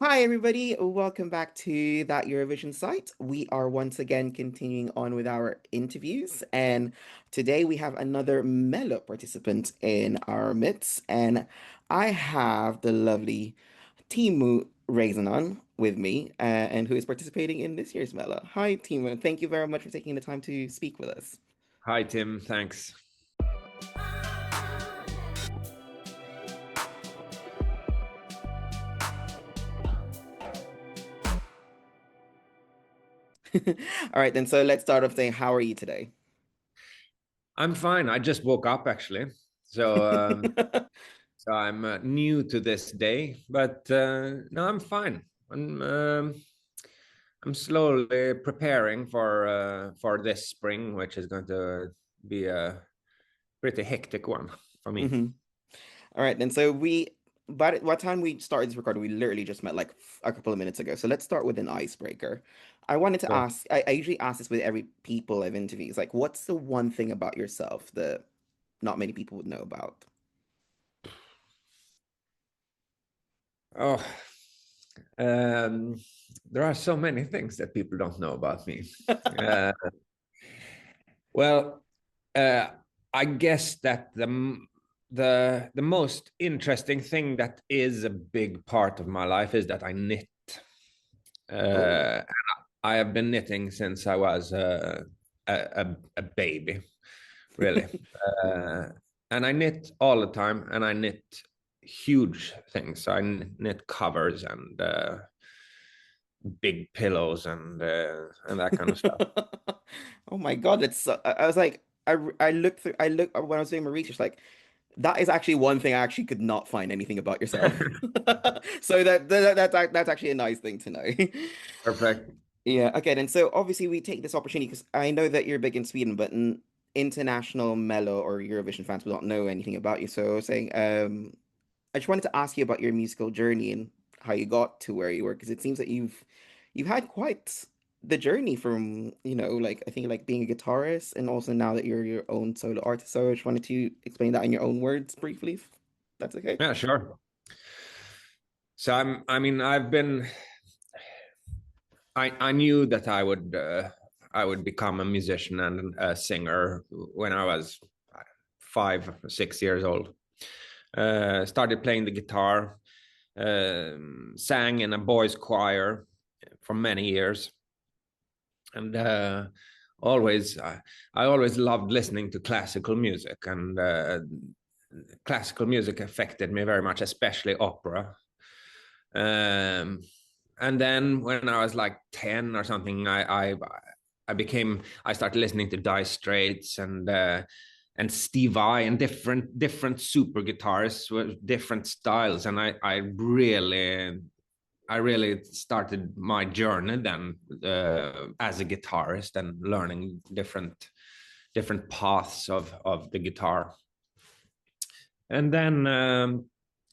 Hi, everybody. Welcome back to that Eurovision site. We are once again continuing on with our interviews, and today we have another Mello participant in our midst, and I have the lovely Timo Räisänen with me, and who is participating in this year's Mello. Hi, Timo. Thank you very much for taking the time to speak with us. Hi, Tim. Thanks. All right, then. So let's start off saying, how are you today? I'm fine. I just woke up actually, so so I'm new to this day, but no, I'm fine. I'm slowly preparing for this spring, which is going to be a pretty hectic one for me. hmm All right, then. So but what time we started this recording, we literally just met like a couple of minutes ago. So let's start with an icebreaker. I wanted to So, ask, I usually ask this with every people I've interviewed. It's like, what's the one thing about yourself that not many people would know about? oh, um, there are so many things that people don't know about me. Uh, Well, uh, I guess that the most interesting thing that is a big part of my life is that I knit. Oh. Uh, I have been knitting since I was a baby, really, uh, and I knit all the time, and I knit huge things. So I knit covers and big pillows and that kind of stuff. Oh my God, it's I was like I looked through I looked when I was doing my research like that is actually one thing I actually could not find anything about yourself. So that's actually a nice thing to know. Perfect. Yeah, okay, then so obviously we take this opportunity because I know that you're big in Sweden, but international Mello or Eurovision fans will not know anything about you. So I was saying, I just wanted to ask you about your musical journey and how you got to where you were, because it seems that you've had quite the journey from, like I think like being a guitarist and also now that you're your own solo artist. So I just wanted to explain that in your own words briefly, if that's okay. Yeah, sure. So I mean, I knew that I would become a musician and a singer when I was 5 or 6 years old. Started playing the guitar, sang in a boys' choir for many years, and I always loved listening to classical music, and classical music affected me very much, especially opera. Um, and then when I was like 10 or something, I started listening to Dire Straits and Steve Vai and different super guitarists with different styles, and I really started my journey then as a guitarist and learning different paths of the guitar. And then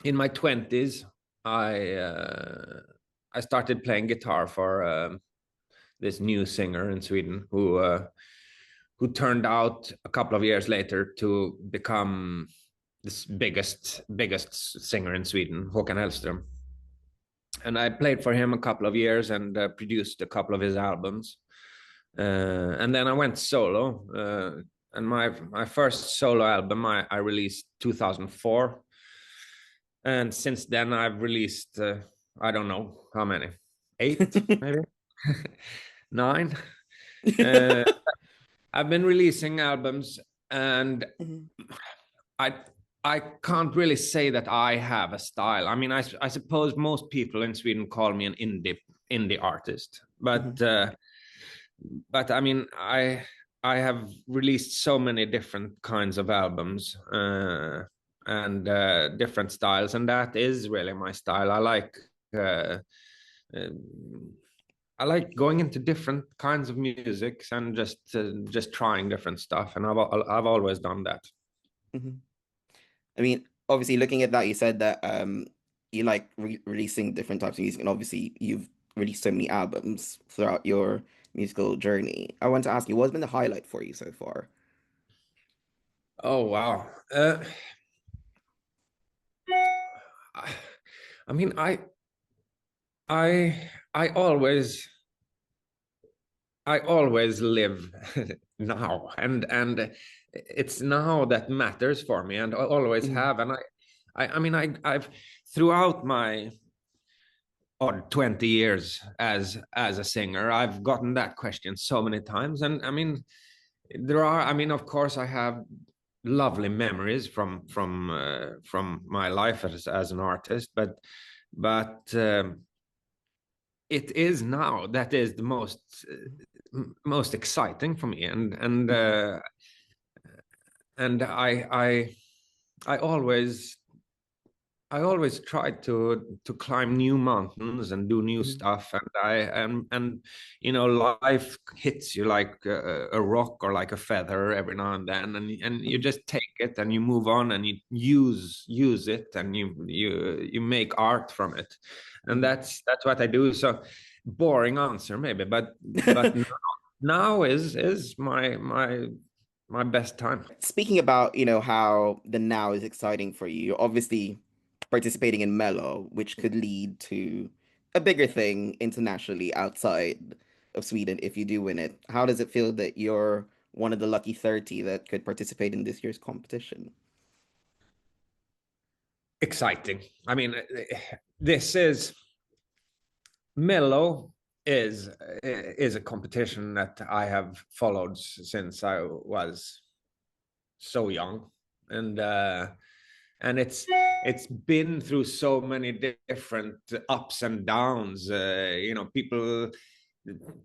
in my 20s, I uh, I started playing guitar for this new singer in Sweden who turned out a couple of years later to become this biggest singer in Sweden, Håkan Hellström. And I played for him a couple of years and produced a couple of his albums. And then I went solo. And my first solo album I released 2004, and since then I've released I don't know how many, eight maybe, nine. Uh, I've been releasing albums, and Mhm. I I can't really say that I have a style. I mean, I suppose most people in Sweden call me an indie artist, Mhm. but I mean, I have released so many different kinds of albums and different styles, and that is really my style. Uh, uh, I like going into different kinds of music and just trying different stuff, and I've always done that. Mhm. I mean, obviously, looking at that, you said that you like releasing different types of music, and obviously, you've released so many albums throughout your musical journey. I want to ask you, what's been the highlight for you so far? Oh wow! I mean, I always live now, and it's now that matters for me, and I always Mhm. have. And I mean, I've throughout my odd 20 years as a singer, I've gotten that question so many times. And I mean, I mean, of course, I have lovely memories from my life as an artist, but it is now that is the most exciting for me, Mhm. and I always try to climb new mountains and do new Mhm. stuff. And you know, life hits you like a rock or like a feather every now and then, and you Mhm. just take it and you move on and you use it, and you make art from it. And Mhm. that's what I do. So boring answer maybe, but now is my best time. Speaking about, how the now is exciting for you, you're obviously participating in Mello, which could lead to a bigger thing internationally outside of Sweden if you do win it. How does it feel that you're one of the lucky 30 that could participate in this year's competition? Exciting. I mean, this is Mello is a competition that I have followed since I was so young, and it's been through so many different ups and downs. You know, people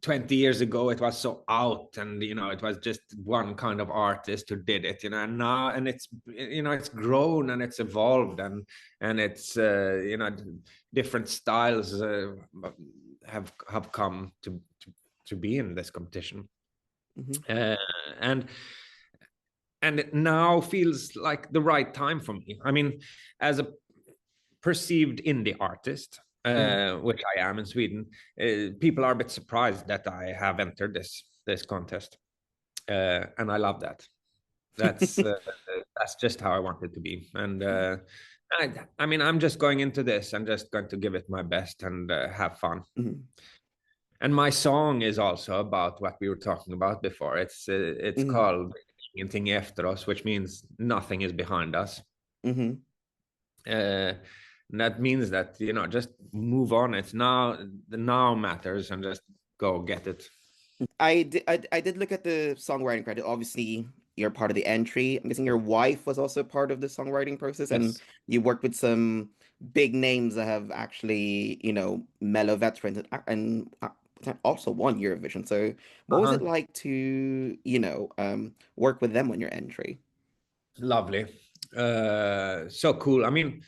20 years ago it was so out, and you know, it was just one kind of artist who did it, you know. And now, and it's, you know, it's grown and it's evolved, and it's you know, different styles have come to be in this competition. Hmm. uh, and and it now feels like the right time for me. I mean, as a perceived indie artist, Hmm. which I am in Sweden, people are a bit surprised that I have entered this contest, and I love that. That's uh, that's just how I want it to be. And I mean, I'm just going into this and just going to give it my best and have fun. Hmm. And my song is also about what we were talking about before. It's Hmm. called Ingenting, efter, which means nothing is behind us. Hmm. uh, and that means that, you know, just move on. It's now, the now matters, and just go get it. I did look at the songwriting credit. Obviously, you're part of the entry. I'm guessing your wife was also part of the songwriting process, and Yes. you worked with some big names that have actually, mellow veterans and also won Eurovision. So, what was it Uh-huh. like to, work with them on your entry? Lovely. So cool. I mean,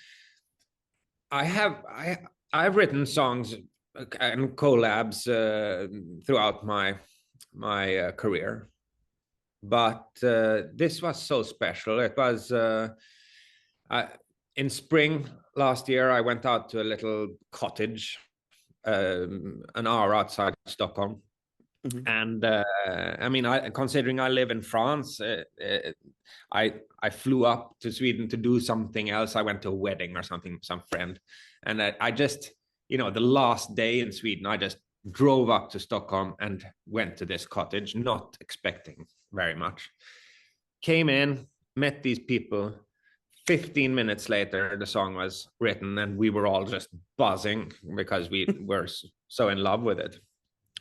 I have I I've written songs and collabs throughout my career, but this was so special. It was I, in spring last year. I went out to a little cottage an hour outside Stockholm. Hmm. And I mean, considering I live in France, I flew up to Sweden to do something else. I went to a wedding or something, some friend, and I just, you know, the last day in Sweden, I just drove up to Stockholm and went to this cottage, not expecting very much. Came in, met these people. 15 minutes later, the song was written, and we were all just buzzing because we were so in love with it.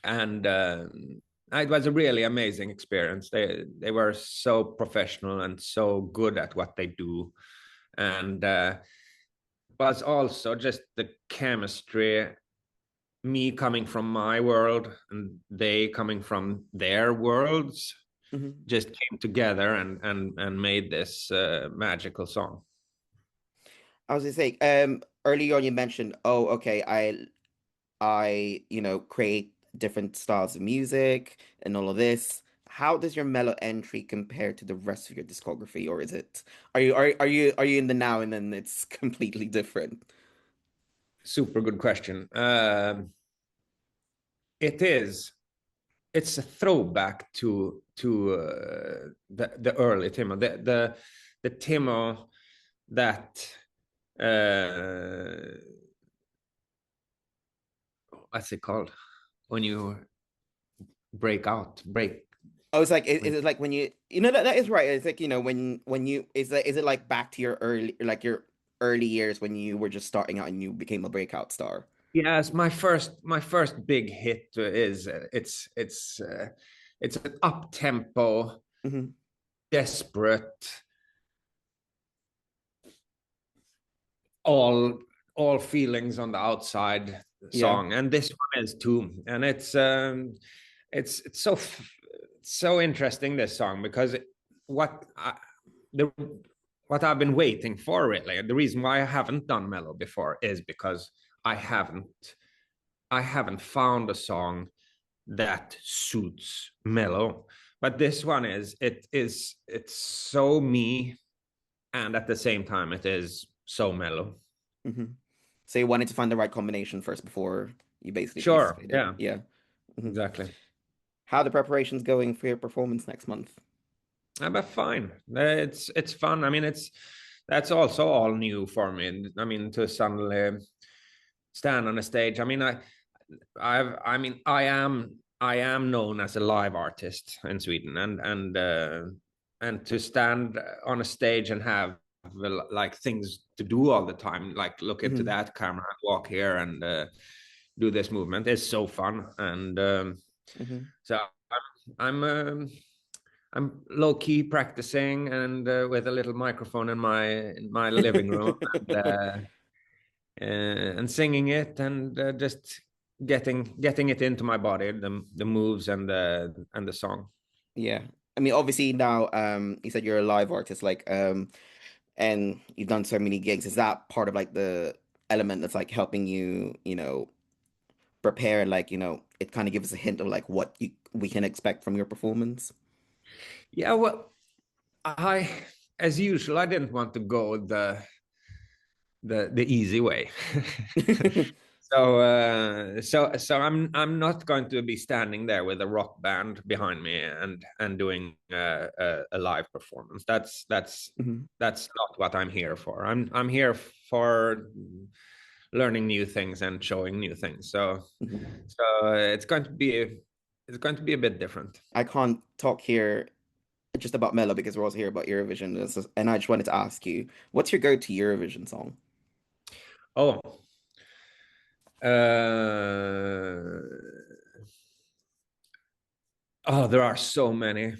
And it was a really amazing experience. They were so professional and so good at what they do, and was also just the chemistry. Me coming from my world and they coming from their worlds Hmm. just came together and made this magical song. I was gonna say, early on you mentioned, oh, okay, create different styles of music and all of this. How does your mellow entry compare to the rest of your discography, or is it are you in the now and then it's completely different? Super good question. It is. It's a throwback to the early Timo, the Timo that uh, what's it called when you break out, break Oh, it's like when is it like when you know that is right. It's like when you is it like back to your early years when you were just starting out and you became a breakout star? yes, my first big hit is it's an up tempo, Hmm. desperate, all all feelings on the outside Yeah. song, and this one is too. And it's so interesting, this song, because what I, the what I've been waiting for, really, the reason why I haven't done mellow before is because I haven't I haven't found a song that suits mellow. But this one it's so me, and at the same time it is so mellow. Hmm. So you wanted to find the right combination first before you basically Sure, participated. yeah, Yeah. Hmm. exactly. How are the preparations going for your performance next month? But fine, it's fun. I mean, that's also all new for me. I mean, to suddenly stand on a stage. I mean, I am known as a live artist in Sweden, and to stand on a stage and have, well, like, things to do all the time, like look into Hmm. that camera and walk here and do this movement is so fun. And Hmm. so I'm I'm low key practicing, and with a little microphone in my living room, and singing it, and just getting it into my body, the moves and the song. Yeah. I mean, obviously now, you said you're a live artist, like, and you've done so many gigs. Is that part of like the element that's like helping you, prepare? Like, it kind of gives us a hint of like what we can expect from your performance. Yeah, well, I as usual, I didn't want to go the easy way. So I'm not going to be standing there with a rock band behind me and doing a live performance. Hmm. That's not what I'm here for. I'm here for learning new things and showing new things. Hmm. It's going to be a bit different. I can't talk here just about Mello because we're also here about Eurovision. And I just wanted to ask you, what's your go-to Eurovision song? Oh, there are so many.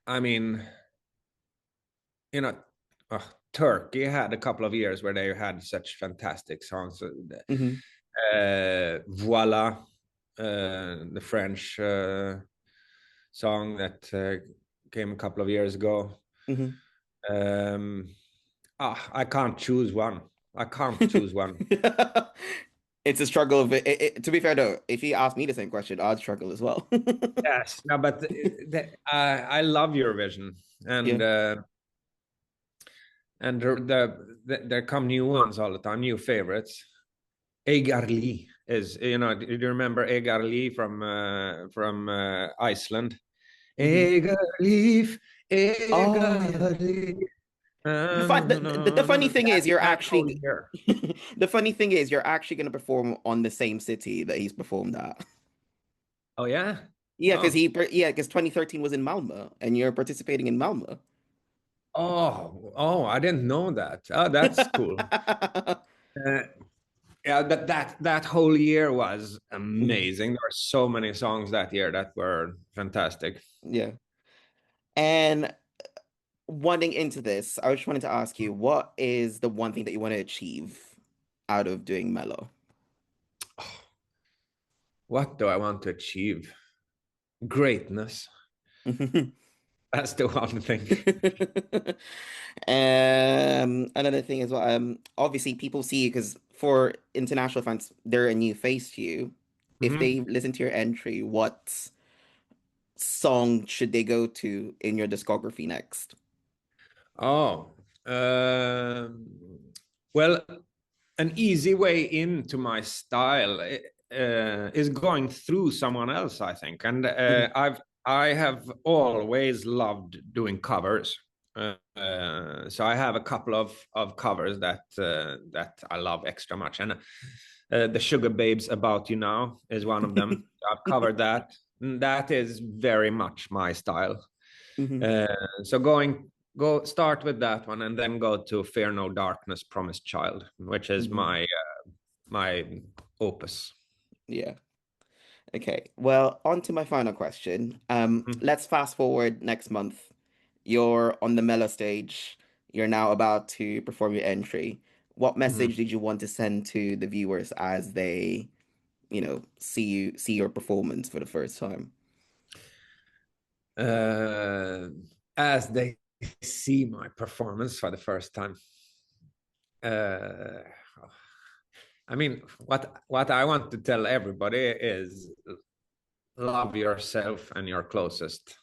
I mean, you know, Turkey had a couple of years where they had such fantastic songs. Hmm. Voila, the French song that came a couple of years ago. Hmm. Um, I can't choose one. I can't choose one. It's a struggle of to be fair though, if you ask me the same question, I'd struggle as well. Yes, no, but I love Eurovision, Yeah. and there come new ones all the time, new favorites. Egarli is, do you remember Egarli from Iceland? Hmm. Egarli, Oh yeah. Egarli. The funny thing is you're That whole actually year. the funny thing is you're actually going to perform on the same city that he's performed at. Oh yeah. Yeah, Oh, because 2013 was in Malmö and you're participating in Malmö. oh, I didn't know that. Oh, that's cool. Uh, yeah, that whole year was Mhm. amazing. There were so many songs that year that were fantastic. Yeah. And wanting into this, I just wanted to ask you, what is the one thing that you want to achieve out of doing Mellow? What do I want to achieve? Greatness. That's the one thing. Another thing as well, obviously people see you because for international fans, they're a new face to you. If they Mhm. listen to your entry, what song should they go to in your discography next? Oh, well, an easy way into my style is going through someone else, I think, and Mhm. I have always loved doing covers. So I have a couple of covers that I love extra much, and the Sugar Babes About You Now is one of them. I've covered that. That is very much my style. Hmm. So go start with that one, and then go to Fear No Darkness, Promised Child, which is Hmm. my opus. Yeah. Okay. Well, on to my final question. Mm-hmm. Let's fast forward next month. You're on the Mellow stage. You're now about to perform your entry. What Mm-hmm. message did you want to send to the viewers as they, see your performance for the first time? uh, as they see my performance for the first time. Uh, I mean, what I want to tell everybody is love yourself and your closest.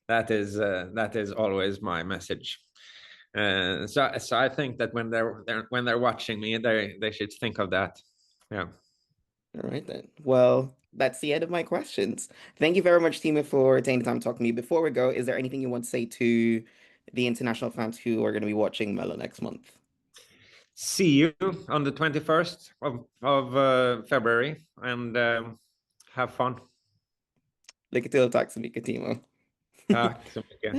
That is always my message. So I think that when they're watching me, they should think of that. Yeah. All right then. Well, that's the end of my questions. Thank you very much, Timo, for taking the time to talk to me. Before we go, is there anything you want to say to the international fans who are going to be watching Mellow next month? See you on the 21st of February, and have fun. Lycka till, tack så mycket, Timo. Tack så mycket.